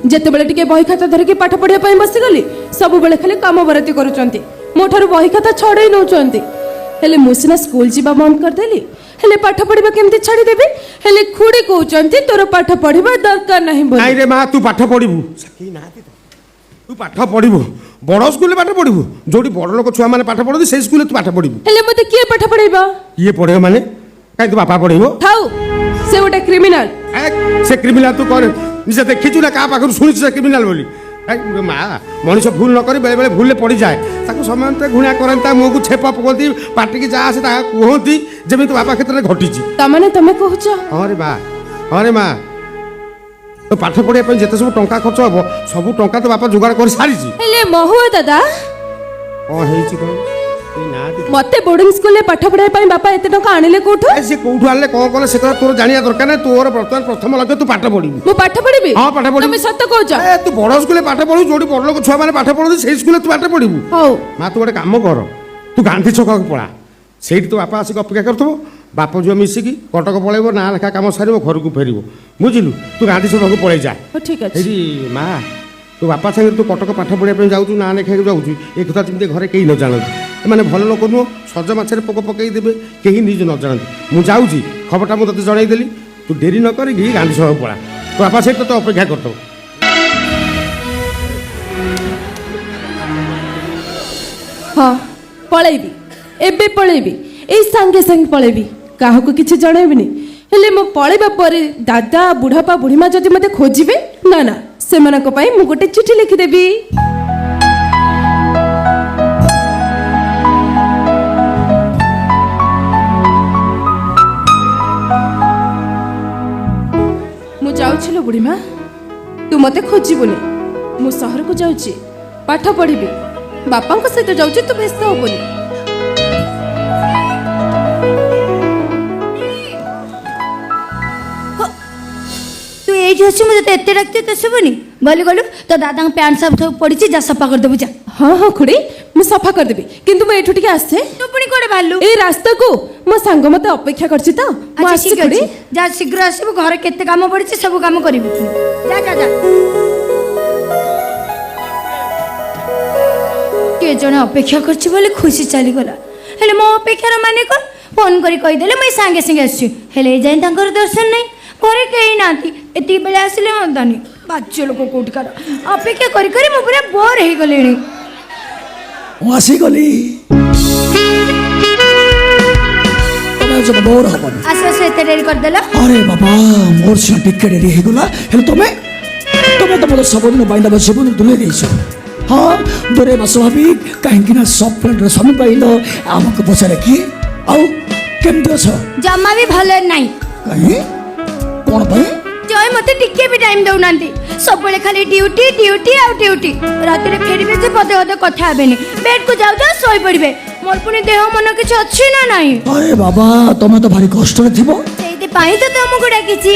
जिते बड़े टिके बही खाता धरिकी पाठ पढ़िया ପାଇଁ बसिगली सब बेले खाली काम बराती करूचंती मोठार बही खाता छड़ाई नौचंती हेले मु सिना स्कूल जीवा बंद कर देली हेले पाठ पढ़िबा केमती छाड़ी देबे हेले खुड़ी कहउचंती तोर पाठ पढ़िबा दरकार नहीं बोल नाही रे मां तू पाठ पढ़िबू सकी ना तू पाठ पढ़िबू बड़ स्कूल पाठ पढ़िबू जोडी बड़ लोक छुआ माने पाठ पढ़ो से स्कूल तू पाठ पढ़िबू हेले मते किए पाठ पढ़िबा ये पढ़े माने काई तू बापा पढ़िबो थाउ से गोटे क्रिमिनल से क्रिमिनल तू कर निजे देखिचु ना का पाखर सुनिछ से क्रिमिनल बोली माँ मनीष भूल न करी बेले बेले भूल पड़ जाए ताको समस्त घुणा करता मुँह को छेप पकती पार्टी की जहाँ से कहती जमी तो बापा क्षेत्र में घटी तमाने तमे कहूच हाँ रे माँ तो पाठ पढ़िया जिते सब टंका खर्च हम सब टंका तो बापा जोगाड़ कर सारी महुआ दादा कौन मते बोर्डिंग स्कूल में पाठ पढ़ाई ପାଇଁ बापा एते टका आनिले कोठो से कोठो आनले कोन कोन से तोर जानिया दरकार नै तोर वर्तमान प्रथम लक्ष्य तू पाठ पढ़िबू मु पाठ पढ़िबी हां पाठ पढ़िबू तुम सत्य कहउछ ए तू बड़ स्कूल पाठ पढ़ू जोडी बड़ लोक छुआ माने पाठ पढ़ू सेही स्कूल तू पाठ पढ़िबू हो मां तू गोटे काम कर तू गांधी छक पळा सेठी तो बापा आसी अपेक्षा करथबो बाप जो मिसिकी कटक पळेबो ना लेखा काम सारिबो घर को फेरिबो बुझिलु तू गांधी छक पळै जा ठीक अछि एरी मां तू बापा संगे तू कटक पाठ पढ़िया पे जाउछु ना लेखा जाउछु ए कथा चिंते घरे केही न जानत माने भल लोक नु सज माछरे पोक पकई देबे केही निज न जानत मु जाउछि खबरटा मु तते जणाई देली तू देरी न करी गी गांधी छक पळा तो बापा से तो अपेक्षा करतो हाँ पळेबी एबे पळेबी ए संगे संग पळेबी काहको किछि जणाइबिनी हेले मो पळेबा परे दादा बुढ़ापा बुढ़ीमा जदि मते खोजिबे ना ना सेमानक पई मु गोटे चिठी लिखि देबी मु जाउछिलो बुढ़ीमा तू मते खोजिबुनी मु शहर को जाउछि पाठ पढ़िबी बापा को सहित जाउछि तू व्यस्त होबुनी तू एठी अछि मते एते रखते तो सुबनी गली गलु तो दादा पैंट सब पड़ी जा सफा कर देबु जा हाँ हाँ खुड़ी मु सफा कर देबी किंतु मु एठु टिके आसे तू पुनी कोडे भालु ए रास्ता को मो संग मते अपेक्षा करछि त मु आसी खुड़ी जा शीघ्र आसीबु घर केते काम पड़िछि सब काम करिबु जा जा जा के जण अपेक्षा करछि बोले खुशी चली गला हेले मो अपेक्षा र माने को फोन करी कहि देले मैं संगे संगे आछि हेले जाय तांकर दर्शन नै करे केही नाती एती बेले आसिले हंदानी बाच्चे लोक कोट कर अपेक्षा करी करी मु पूरा बोर हे गलेनी वासी गली तमे जब बोर हबन आसे से एते देरी कर देला अरे बाबा मोर से टिके देरी हे गला हेले तमे तो मोर सब दिन बाइंदा बसेबु दुले गइसो हां दुरे स्वाभाविक काहेकि ना सब फ्रेंड रे समय पाइलो हमको पछरे की आउ केमतो छ जम्मा भी भले नाही कहीं कौन भाई जय मते टिके भी टाइम दउ नांती सब बेले खाली ड्यूटी ड्यूटी आ ड्यूटी रात रे फेरिबे जे पदे पदे कथा हेबेनी बेड को जाउ जा सोई पड़िबे मोर पुनी देह मन किछ अछि ना नाही अरे बाबा तमे तो भारी कष्ट रे थिबो सेइते पाई तो तुमको डाकिछि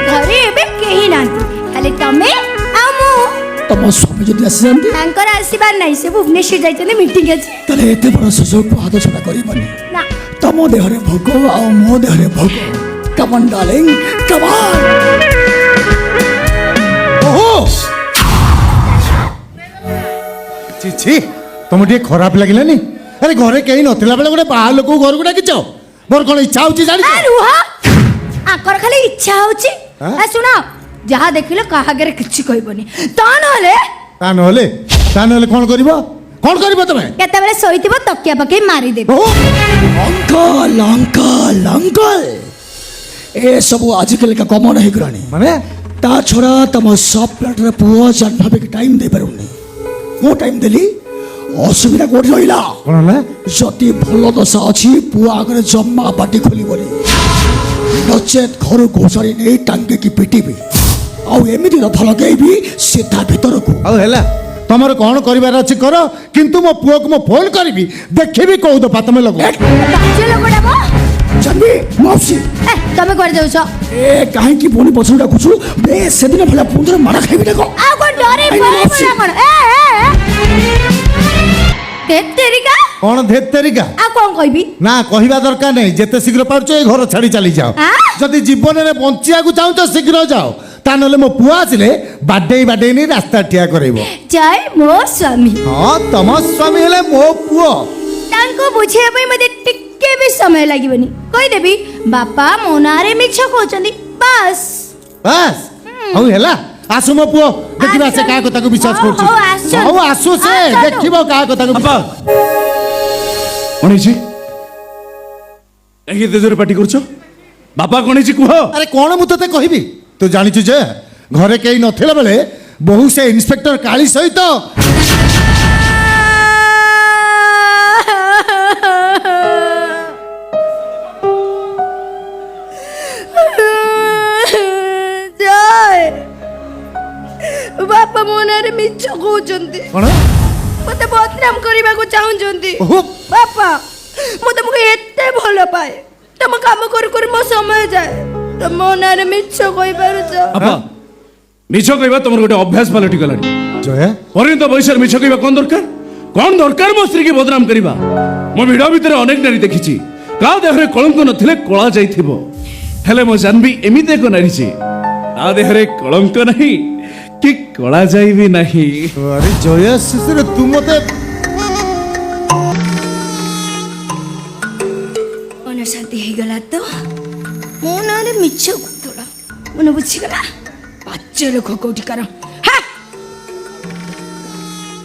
घरे एबे केही नांती खाली तमे आ मु तम स्वामी जदि आसी जानती तांकर आसीबार नाही से भुवनेश्वर जाइतने मीटिंग अछि तले एते बड़ सुजोग को हाथ छडा करिबनी ना तम देहरे भोग आ मो देहरे भोग come on darling come on ओहो ची ची तुम टे खराब लागिलानी अरे घरे केही नथिला बेले गोटे बाहर लोक घर को डाकिछ मोर कोन इच्छा होची जानि आ रुहा आकर खाली इच्छा होची आ सुना जहा देखिले काहागरे किछि कहबनी ता नहले कोन करबो तमे केते बेले सोइतिबो तकिया पके मारी देबो अंकल अंकल अंकल ए सब आजकल का कॉमन है करानी माने ता छोरा तम सब प्लेट रे पुओ जन भाबे के टाइम दे परउनी मो टाइम देली असुविधा कोड रहिला कोनला जति भलो दशा अछि पुओ आगरे जम्मा पाटी खोली बोली नचेत घर घोषारी नै टांगे की पिटीबी आउ एमिति न फल गइबी सीधा भीतर को आउ हेला तमर कोन करिवार अछि करो किंतु मो पुओ को मो फोन करबी देखिबी कहू तो पातमे लगो बाजे लोगडा बो जल्दी मौसी ए तमे कर जाउ छ ए काहे की बोनी पछुडा कुछु बे सेदिन भला पुंदर मारा खाइबी देखो आ को डरे बोले कोन ए ତେରିକା କଣ ଧେତେରିକା ଆଉ କଣ କହିବି ନା କହିବା ଦରକାର ନାହିଁ ଯେତେ ଶୀଘ୍ର ପାରୁଛ ଏ ଘର ଛାଡି ଚାଲି ଯାଅ ଯଦି ଜୀବନରେ ବଞ୍ଚିବାକୁ ଚାହୁଁଛ ଶୀଘ୍ର ଯାଅ ତା ନହେଲେ ମୋ ପୁଅ ଆସିଲେ ବାଡେଇ ନେଇ ରାସ୍ତା ଠିଆ କରେଇବ ଜୟ ମୋ ସ୍ୱାମୀ ହଁ ତମ ସ୍ୱାମୀ ହେଲେ ମୋ ପୁଅ ତାଙ୍କୁ ବୁଝେଇବା ପାଇଁ ମୋତେ ଟିକେ ବି ସମୟ ଲାଗିବନି କହିଦେବି ବାପା ମୋ ନାଁରେ ମିଛ କହୁଛନ୍ତି ବାସ୍ ବାସ୍ ହଉ ହେଲା ଆସୁ ମୋ ପୁଅ ଦେଖିବା ସେ କାହା କଥାକୁ ବିଶ୍ୱାସ କରୁଛି ହଉ ଆସୁ ସେ ଦେଖିବ କାହା କଥାକୁ କଣ ହେଇଛି କାହିଁକି ଏତେ ଜୋରେ ପାଟି କରୁଛ ବାପା କଣ ହେଇଛି କୁହ ଆରେ କଣ ମୁଁ ତତେ କହିବି ତୁ ଜାଣିଛୁ ଯେ ଘରେ କେହି ନଥିଲା ବେଳେ ବହୁ ସେ ଇନ୍ସପେକ୍ଟର କାଳି ସହିତ ବାପା ମୋ ନାଁରେ ମିଛ କହୁଛନ୍ତି କଣ ମତେ ବଦନାମ କରିବାକୁ ଚାହୁଁଛନ୍ତି ଓହୋ ବାପା ମୁଁ ତମକୁ ଏତେ ଭଲ ପାଏ ତମ କାମ କରୁ କରୁ ମୋ ସମୟ ଯାଏ ତମ ମୋ ନାଁରେ ମିଛ କହିପାରୁଛ ବାପା ମିଛ କହିବା ତମର ଗୋଟେ ଅଭ୍ୟାସ ପାଲଟି ଗଲାଣି ଜୟା ପରିଣତ ବୟସରେ ମିଛ କହିବା କଣ ଦରକାର ମୋ ସ୍ତ୍ରୀକି ବଦନାମ କରିବା ମୋ ଭିଡ ଭିତରେ ଅନେକ ନାରୀ ଦେଖିଛି କାହା ଦେହରେ କଳଙ୍କ ନଥିଲେ କଳା ଯାଇଥିବ ହେଲେ ମୋ ଜାନବୀ ଏମିତି ଏକ ନାରୀ ଯେ ତା ଦେହରେ କଳଙ୍କ ନାହିଁ କି କଳା ଯାଇ ବି ନାହିଁ ଆରେ ଜୟା ଶିଶୁରେ ତୁ ମତେ ମନ ଶାନ୍ତି ହେଇଗଲା ତ ମୋ ନାଁରେ ମିଛ କହୁଥିଲା ମନ ବୁଝିଗଲା ପାଚ ଲୋକ କୋଉଠିକାର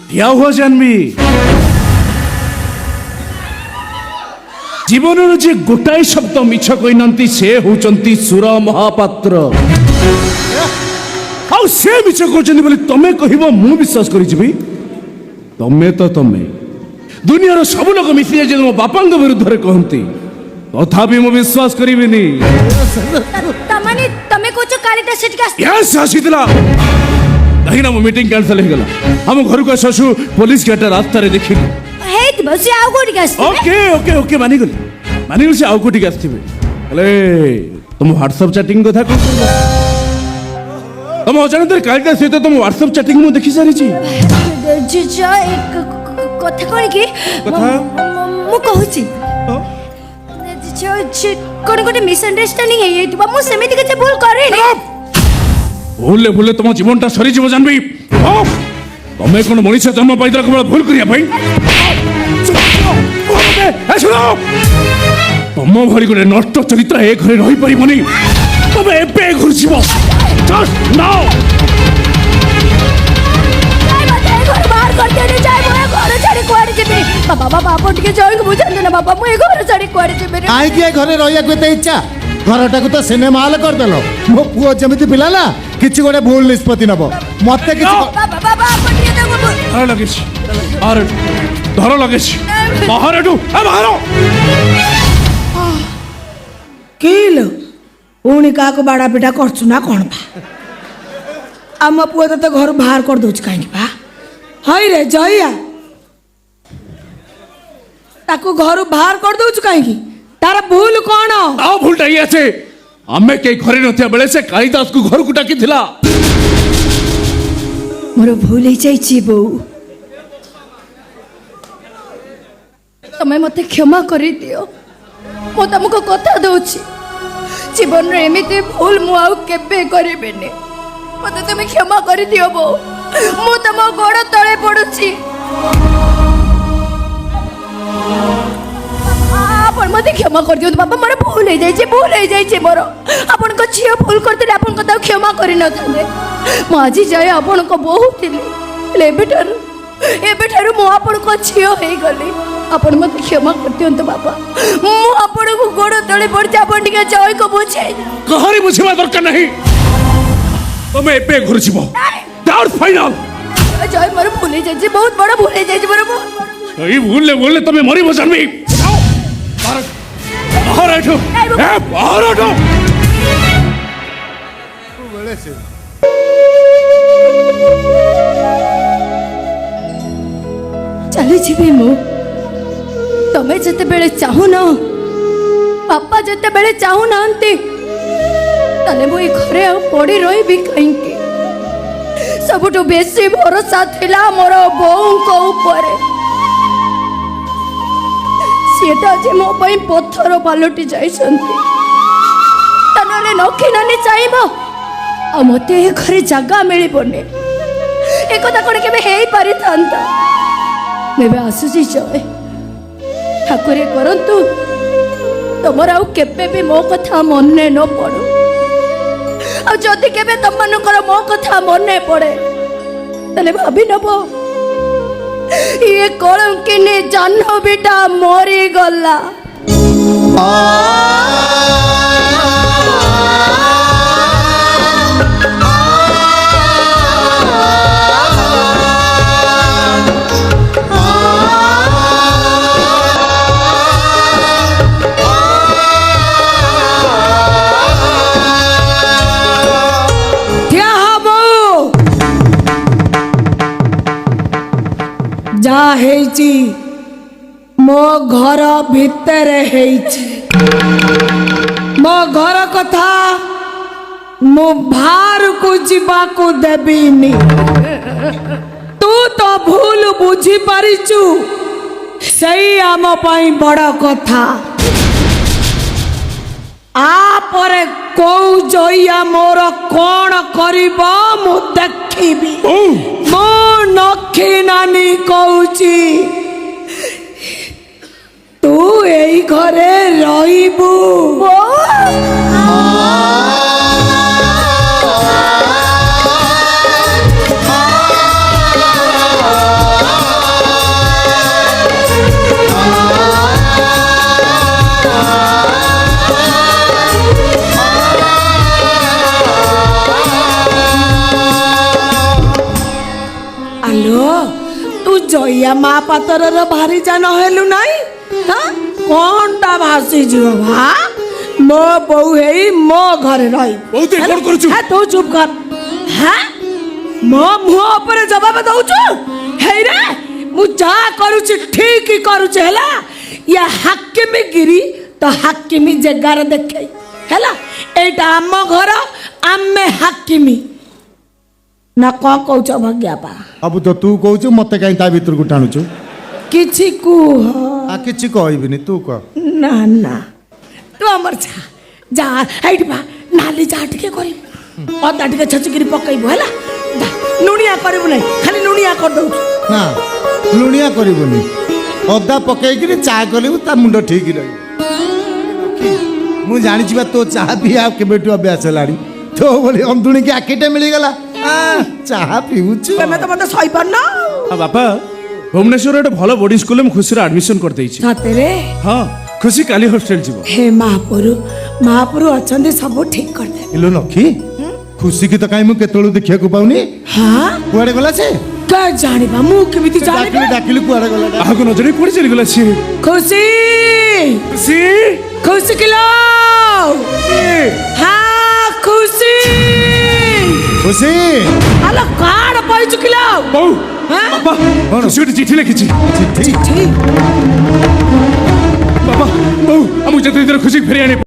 ଠିଆ ହୁଅ ଜାନବୀ ଜୀବନର ଯେ ଗୋଟାଏ ଶବ୍ଦ ମିଛ କହିନାହାନ୍ତି ସେ ହଉଛନ୍ତି ସୁର ମହାପାତ୍ର ଆଉ ସେ ମିଛ କହୁଛନ୍ତି ବୋଲି ତମେ କହିବ ମୁଁ ବିଶ୍ୱାସ କରିଯିବି ତମେ ତ ତମେ ଦୁନିଆର ସବୁ ଲୋକ ମିଶି ଯାଇ ମୋ ବାପାଙ୍କ ବିରୁଦ୍ଧରେ କହନ୍ତି ତଥାପି ମୁଁ ବିଶ୍ୱାସ କରିବିନି ତମାନେ ତମେ କହୁଛ କାଳିଦାସ ସେଠିକି ଆସି ୟେସ୍ ଆସିଥିଲା କାହିଁକି ନା ମୋ ମିଟିଂ କ୍ୟାନ୍ସଲ ହେଇଗଲା ଆମ ଘରକୁ ଆସୁ ପୋଲିସ ଗାର୍ଡ ରାସ୍ତାରେ ଦେଖିଲି ହେଇଥିବ ସେ ଆଉ କୋଉଠିକି ଆସିଥିବେ ଓକେ ଓକେ ଓକେ ମାନିଗଲି ସେ ଆଉ କୋଉଠିକି ଆସିଥିବେ ହେଲେ ତମ ହ୍ୱାଟ୍ସଆପ୍ ଚାଟିଂ କଥା କଣ କହିବ ତମ ଅଜାଣତରେ କାଳିଦାସ ସହିତ ତମ ହ୍ୱାଟ୍ସଆପ୍ ଚାଟିଂ ମୁଁ ଦେଖି ସାରିଛି କଥା କଣ କି ମୁଁ କହୁଛି କଣ ଗୋଟେ ମିସଅଣ୍ଡରଷ୍ଟାଣ୍ଡିଂ ହେଇଯାଇଥିବ ମୁଁ ସେମିତି କିଛି ଭୁଲ କରେନି ଭୁଲରେ ତମ ଜୀବନଟା ସରିଯିବ ଜାନବୀ ତମେ କଣ ମଣିଷ ଜନ୍ମ ପାଇଥିଲା କେବଳ ଭୁଲ କରିବା ପାଇଁ ତମ ଭଳି ଗୋଟେ ନଷ୍ଟ ଚରିତ୍ର ଏ ଘରେ ରହିପାରିବନି ତମେ ଏବେ ଘରୁ ଯିବ କାହିଁକି ଏ ଘରେ ରହିବାକୁ ଏତେ ଇଚ୍ଛା ଘରଟାକୁ ତ ସିନେମା ହଲ୍ କରିଦେଲ ମୋ ପୁଅ ଯେମିତି ପିଲା ନା କିଛି ଗୋଟେ ଭୁଲ ନିଷ୍ପତ୍ତି ନବ ମତେ କିଛି ଧର ଲଗେଇଛି ବାହାରଠୁ ବାହାର କିଲୋ ପୁଣି କାହାକୁ ବାଡ଼ା ପିଟା କରୁଛୁ ନା କ'ଣ ବା ଆମ ପୁଅ ତତେ ଘରୁ ବାହାର କରିଦଉଛି କାହିଁକି ବା ହଇରେ ଜୟା ତାକୁ ଘରୁ ବାହାର କରିଦଉଛୁ କାହିଁକି ତାର ଭୁଲ କ'ଣ ଆଉ ଭୁଲଟା ଇଏ ଅଛି ଆମେ କେହି ଘରେ ନଥିବା ବେଳେ ସେ କାଳିଦାସକୁ ଘରକୁ ଡାକିଥିଲା ମୋର ଭୁଲ ହେଇଯାଇଛି ବୋଉ ତମେ ମତେ କ୍ଷମା କରିଦିଅ ମୁଁ ତମକୁ କଥା ଦଉଛି ଜୀବନରେ ଏମିତି ଭୁଲ ମୁଁ ଆଉ କେବେ କରିବିନି ମତେ ତମେ କ୍ଷମା କରିଦିଅ ବୋଉ ମୁଁ ତମ ଗୋଡ଼ ତଳେ ପଡୁଛି ଆପଣ ମତେ କ୍ଷମା କରିଦିଅନ୍ତୁ ବାପା ମୋର ଭୁଲ ହେଇଯାଇଛି ମୋର ଆପଣଙ୍କ ଝିଅ ଭୁଲ କରିଥିଲେ ଆପଣଙ୍କ ତାକୁ କ୍ଷମା କରିନଥାନ୍ତେ ମୁଁ ଆଜି ଯାଏ ଆପଣଙ୍କ ବୋହୂ ଥିଲି ହେଲେ ଏବେଠାରୁ ମୁଁ ଆପଣଙ୍କ ଝିଅ ହେଇଗଲି ଆପଣ ମତେ କ୍ଷମା କରିଦିଅନ୍ତୁ ବାପା ମୁଁ ଆପଣଙ୍କୁ ଗୋଡ଼ ତଳେ ପଡ଼ିଛି ଆପଣ ଟିକେ ଜୟକୁ ବୁଝେଇ କାହାରି ବୁଝିବା ଦରକାର ନାହିଁ ତମେ ଏବେ ଘରୁ ଯିବ ଫାଇନାଲ ଜୟ ମୋର ଭୁଲ ହେଇଯାଇଛି ବହୁତ ବଡ଼ ଭୁଲ ହେଇଯାଇଛି ମୋର ଏଇ ଭୁଲରେ ତମେ ମରିବ ଜାନବୀ ବାହାର ଏଠୁ ବାହାର ଏଠୁ ଚାଲିଯିବି ମୁଁ ତମେ ଯେତେବେଳେ ଚାହୁଁନ ବାପା ଯେତେବେଳେ ଚାହୁଁନାହାନ୍ତି ତାହେଲେ ମୁଁ ଏ ଘରେ ଆଉ ପଡ଼ି ରହିବି କାହିଁକି ସବୁଠୁ ବେଶୀ ଭରସା ଥିଲା ମୋର ବୋଉଙ୍କ ଉପରେ ସିଏ ତ ଆଜି ମୋ ପାଇଁ ପଥର ପାଲଟି ଯାଇଛନ୍ତି। ତା ନହେଲେ ନଖି ନାନୀ ଚାହିଁବ ଆଉ ମତେ ଏ ଘରେ ଜାଗା ମିଳିବନି। ଏ କଥା କ'ଣ କେବେ ହେଇପାରିଥାନ୍ତା? ମୁଁ ଏବେ ଆସୁଛି ଜୟ। ଠାକୁରେ କରନ୍ତୁ ତମର ଆଉ କେବେ ବି ମୋ କଥା ମନେ ନ ପଡୁ। ଆଉ ଯଦି କେବେ ତମମାନଙ୍କର ମୋ କଥା ମନେ ପଡେ ତାହେଲେ ଭାବି ନବ ଇଏ କଳଙ୍କିନୀ ଜାହ୍ନବୀଟା ମରିଗଲା। যা ହେଇଛି ମୋ ଘର ଭିତରେ ହେଇଛି। ମୋ ଘର କଥା ମୁଁ ବାହାରକୁ ଯିବାକୁ ଦେବିନି। ତୁ ତ ଭୁଲ ବୁଝିପାରିଛୁ, ସେଇ ଆମ ପାଇଁ ବଡ଼ କଥା। ଆପରେ କୋଉ ଜଇଆ ମୋର କ'ଣ କରିବ ମୁଁ ଦେଖିବି। ମୁଁ ନଖି ନାନୀ କହୁଛି ତୁ ଏଇ ଘରେ ରହିବୁ। ତୁ ଜଇଆ ମା ପାତରର ଭାରି ଜାନ ହେଲୁ ନାଇଁ? କଣଟା ଭାସିଯିବ ଭା? ମୋ ବୋଉ ହେଇ ମୋ ଘରେ ରହିବୁ। ତୁ ଚୁପ କର। ମୋ ମୁହଁ ଉପରେ ଜବାବ ଦଉଛୁ? ହେଇରେ ମୁଁ ଯାହା କରୁଛି ଠିକ କରୁଛି ହେଲା। ଇଏ ହାକିମଗିରି ତ ହାକିମି ଜାଗାରେ ଦେଖେଇ ହେଲା। ଏଇଟା ଆମ ଘର, ଆମେ ହାକିମି ନା କ'ଣ କହୁଛ ଭଗ୍ୟାପା? ସବୁ ତ ତୁ କହୁଛୁ, ମତେ କାହିଁ ତା ଭିତରକୁ ଟାଣୁଛୁ? କିଛି କୁହ। କିଛି କହିବିନି, ତୁ କହ। ନା ନା ତୁ ଆମର ଯା ଏଇଠି ବା ନାଲି ଯା ଟିକେ କରିବୁ, ଅଦା ଟିକେ ଛଚିକିରି ପକେଇବୁ ହେଲା। ଲୁଣିଆ କରିବୁ ନାହିଁ, ଖାଲି ଲୁଣିଆ କରିଦଉଛୁ। ନା ଲୁଣିଆ କରିବୁନି, ଅଦା ପକେଇକିରି ଚା କଲିବୁ, ତା ମୁଣ୍ଡ ଠିକ ରହିବ। ମୁଁ ଜାଣିଛି ବା ତୋ ଚାହା ପିଇ ଆଉ କେବେଠୁ ଅଭ୍ୟାସ ହେଲାଣି। ତୋ ଭଳି ଅନ୍ଧୁଣିକି ଆଖିଟେ ମିଳିଗଲା, ଚାହା ପିଉଛୁ। ତମେ ତ ମତେ ସହିପାରୁନ। ବାପା ଭୁବନେଶ୍ୱର ଗୋଟେ ଭଲ ବୋର୍ଡିଂ ସ୍କୁଲରେ ମୁଁ ଖୁସିରେ ଆଡମିସନ କରିଦେଇଛି। ସତରେ? ହଁ, ଖୁସି କାଲି ହଷ୍ଟେଲ ଯିବ। ହେ ମହାପୁରୁ ଅଛନ୍ତି, ସବୁ ଠିକ କରିଦେବେ। ଇଲୋ ନଖି, ଖୁସି କି ତ କାହିଁ ମୁଁ କେତେବେଳୁ ଦେଖିବାକୁ ପାଉନି। କୁଆଡେ ଗଲା ସେ? କା ଜାଣିବା, ମୁଁ କେମିତି ଜାଣିବି? ଡାକିଲି କୁଆଡେ ଗଲା? କାହାକୁ ନ ଜାଣି କୁଆଡେ ଚାଲିଗଲା ସିଏ? ଖୁସି ଖୁସି ଖୁସି କିଲୋ। ଖୁସି ଖୁସି ଆଲୋ କାର୍ଡ ପାଇଛୁ କିଲୋ? ବୋଉ ବାପା ଖୁସି ଗୋଟେ ଚିଠି ଲେଖିଛି। ଚିଠି? ବାପା ବୋଉ ଆମକୁ ଯେତେ ଦିନ ଖୁସି ଫେରି ଆଣିବ।